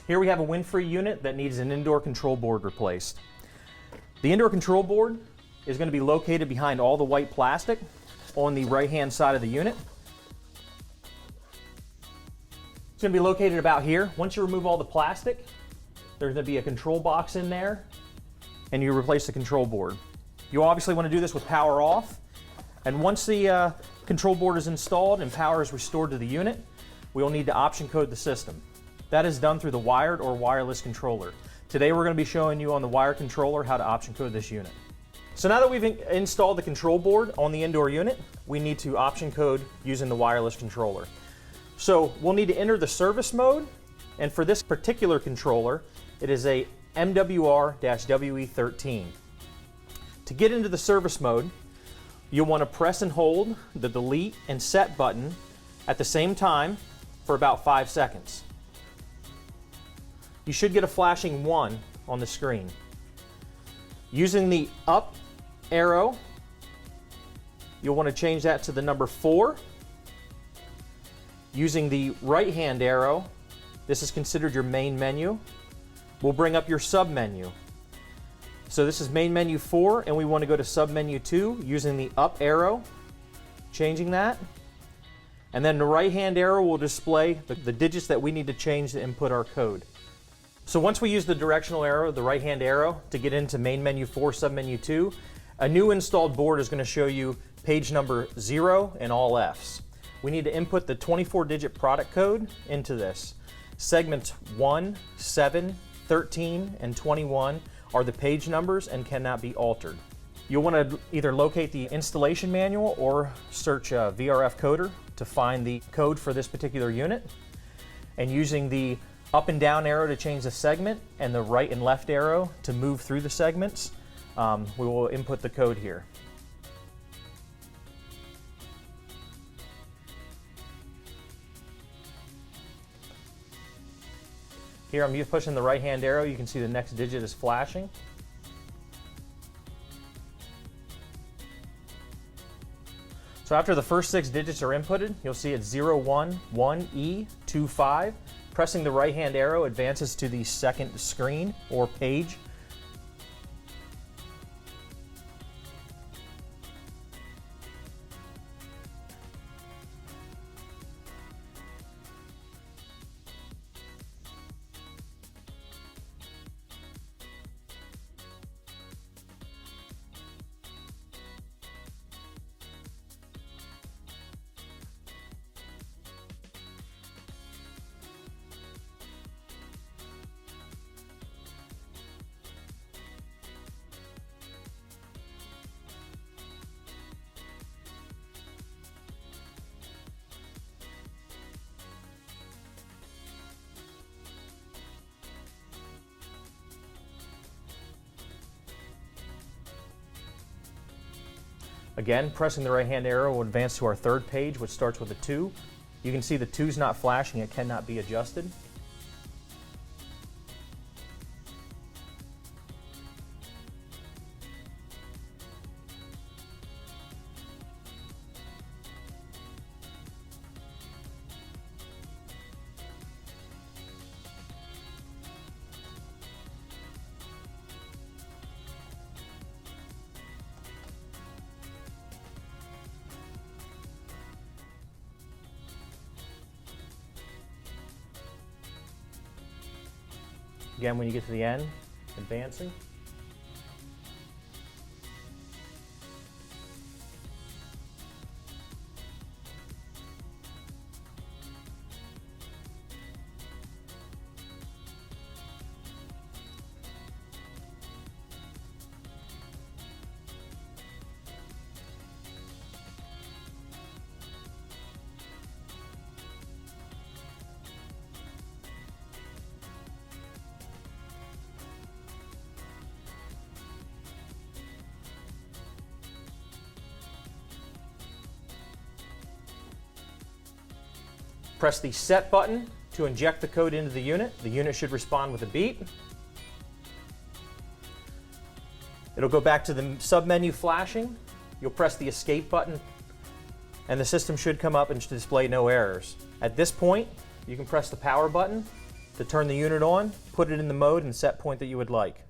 Here we have a wind-free unit that needs an indoor control board replaced. The indoor control board is going to be located behind all the white plastic on the right-hand side of the unit. It's going to be located about here. Once you remove all the plastic, there's going to be a control box in there, and you replace the control board. You obviously want to do this with power off, and once the control board is installed and power is restored to the unit, we will need to option code the system. That is done through the wired or wireless controller. Today we're going to be showing you on the wired controller how to option code this unit. So now that we've installed the control board on the indoor unit, we need to option code using the wireless controller. So we'll need to enter the service mode, and for this particular controller, it is a MWR-WE13. To get into the service mode, you'll want to press and hold the delete and set button at the same time for about 5 seconds. You should get a flashing 1 on the screen. Using the up arrow, you'll want to change that to the number 4. Using the right hand arrow, this is considered your main menu, will bring up your sub menu. So this is main menu 4, and we want to go to sub menu 2 using the up arrow, changing that. And then the right hand arrow will display the digits that we need to change to input our code. So once we use the directional arrow, the right hand arrow, to get into main menu 4, sub menu 2, a new installed board is going to show you page number 0 and all Fs. We need to input the 24-digit product code into this. Segments 1, 7, 13, and 21 are the page numbers and cannot be altered. You'll want to either locate the installation manual or search VRF Coder to find the code for this particular unit. And using the up and down arrow to change the segment and the right and left arrow to move through the segments, we will input the code here. Here I'm pushing the right hand arrow, you can see the next digit is flashing. So after the first 6 digits are inputted, you'll see it's 011E25. Pressing the right hand arrow advances to the second screen or page. Again, pressing the right hand arrow will advance to our third page, which starts with a 2. You can see the 2's not flashing, it cannot be adjusted. Again, when you get to the end, advancing. Press the set button to inject the code into the unit. The unit should respond with a beep. It'll go back to the submenu flashing. You'll press the escape button and the system should come up and display no errors. At this point, you can press the power button To turn the unit on, put it in the mode and set point that you would like.